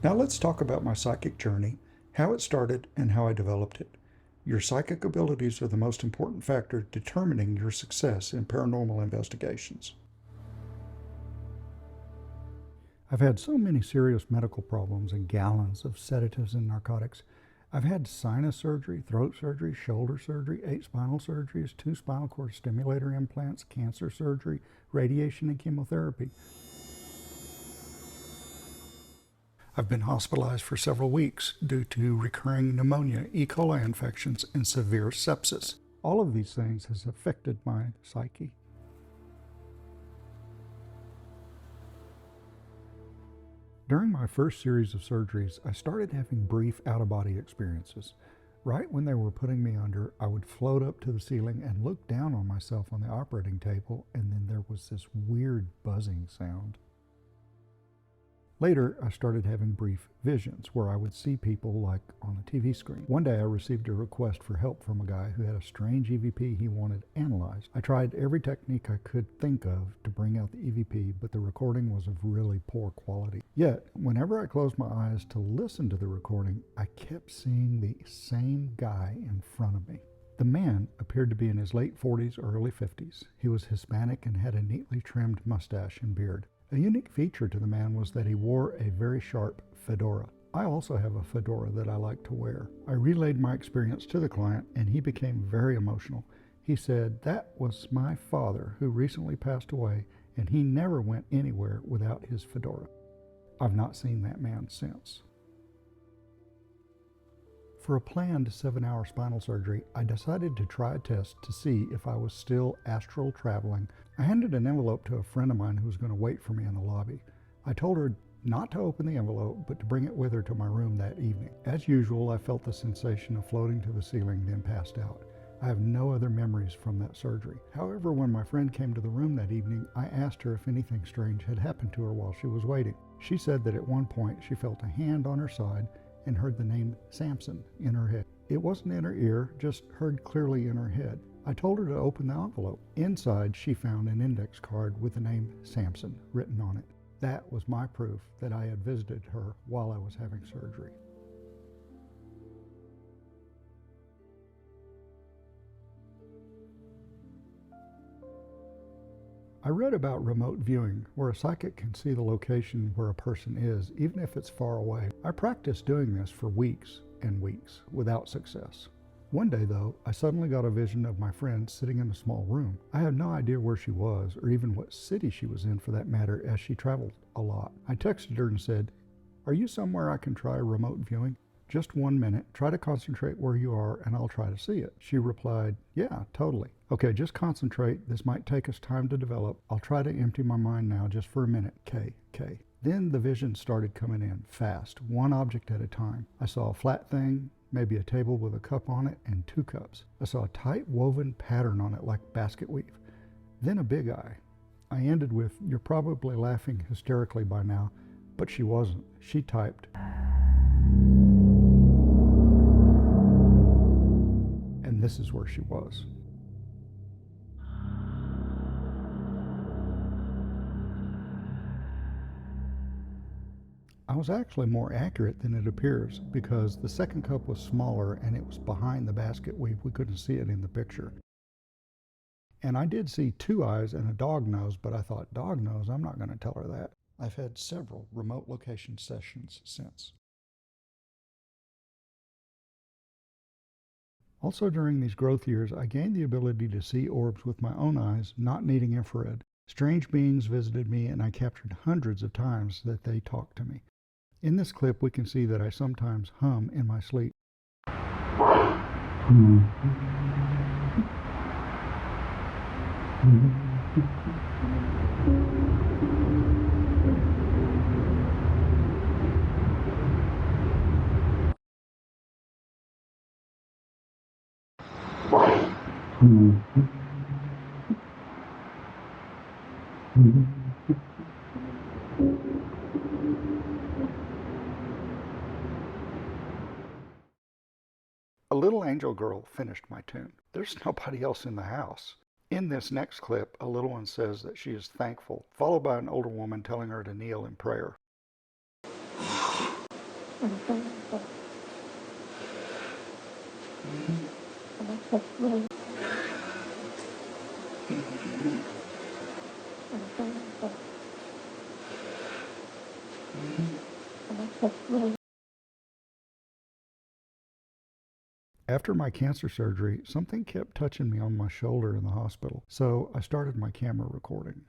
Now let's talk about my psychic journey, how it started, and how I developed it. Your psychic abilities are the most important factor determining your success in paranormal investigations. I've had so many serious medical problems and gallons of sedatives and narcotics. I've had sinus surgery, throat surgery, shoulder surgery, 8 spinal surgeries, 2 spinal cord stimulator implants, cancer surgery, radiation, and chemotherapy. I've been hospitalized for several weeks due to recurring pneumonia, E. coli infections, and severe sepsis. All of these things has affected my psyche. During my first series of surgeries, I started having brief out-of-body experiences. Right when they were putting me under, I would float up to the ceiling and look down on myself on the operating table, and then there was this weird buzzing sound. Later, I started having brief visions where I would see people like on a TV screen. One day I received a request for help from a guy who had a strange EVP he wanted analyzed. I tried every technique I could think of to bring out the EVP, but the recording was of really poor quality. Yet, whenever I closed my eyes to listen to the recording, I kept seeing the same guy in front of me. The man appeared to be in his late 40s or early 50s. He was Hispanic and had a neatly trimmed mustache and beard. A unique feature to the man was that he wore a very sharp fedora. I also have a fedora that I like to wear. I relayed my experience to the client and he became very emotional. He said, "That was my father who recently passed away and he never went anywhere without his fedora." I've not seen that man since. For a planned 7-hour spinal surgery, I decided to try a test to see if I was still astral traveling. I handed an envelope to a friend of mine who was going to wait for me in the lobby. I told her not to open the envelope, but to bring it with her to my room that evening. As usual, I felt the sensation of floating to the ceiling, then passed out. I have no other memories from that surgery. However, when my friend came to the room that evening, I asked her if anything strange had happened to her while she was waiting. She said that at one point she felt a hand on her side and heard the name Samson in her head. It wasn't in her ear, just heard clearly in her head. I told her to open the envelope. Inside, she found an index card with the name Samson written on it. That was my proof that I had visited her while I was having surgery. I read about remote viewing, where a psychic can see the location where a person is, even if it's far away. I practiced doing this for weeks and weeks without success. One day, though, I suddenly got a vision of my friend sitting in a small room. I had no idea where she was, or even what city she was in for that matter, as she traveled a lot. I texted her and said, "Are you somewhere I can try remote viewing? Just 1 minute, try to concentrate where you are and I'll try to see it." She replied, "Yeah, totally." "Okay, just concentrate. This might take us time to develop. I'll try to empty my mind now just for a minute. K. Then the vision started coming in fast, one object at a time. I saw a flat thing, maybe a table with a cup on it and 2 cups. I saw a tight woven pattern on it like basket weave. Then a big eye. I ended with, "You're probably laughing hysterically by now," but she wasn't. She typed, and this is where she was. I was actually more accurate than it appears because the second cup was smaller and it was behind the basket weave. We couldn't see it in the picture. And I did see 2 eyes and a dog nose, but I thought, dog nose, I'm not going to tell her that. I've had several remote location sessions since. Also during these growth years, I gained the ability to see orbs with my own eyes, not needing infrared. Strange beings visited me and I captured hundreds of times that they talked to me. In this clip, we can see that I sometimes hum in my sleep. A little angel girl finished my tune. There's nobody else in the house. In this next clip, a little one says that she is thankful, followed by an older woman telling her to kneel in prayer. After my cancer surgery, something kept touching me on my shoulder in the hospital, so I started my camera recording.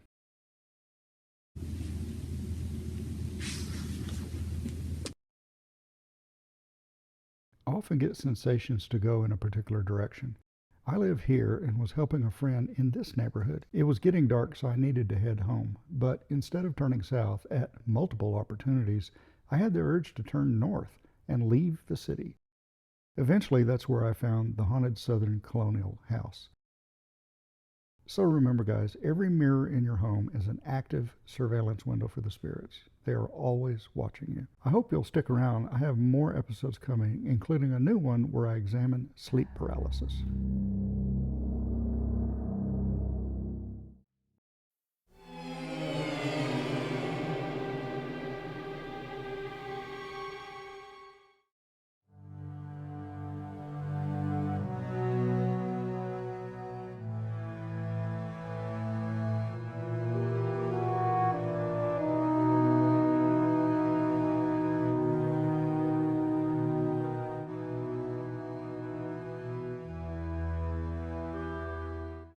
I often get sensations to go in a particular direction. I live here and was helping a friend in this neighborhood. It was getting dark, so I needed to head home, but instead of turning south at multiple opportunities, I had the urge to turn north and leave the city. Eventually, that's where I found the haunted Southern Colonial House. So remember, guys, every mirror in your home is an active surveillance window for the spirits. They are always watching you. I hope you'll stick around. I have more episodes coming, including a new one where I examine sleep paralysis.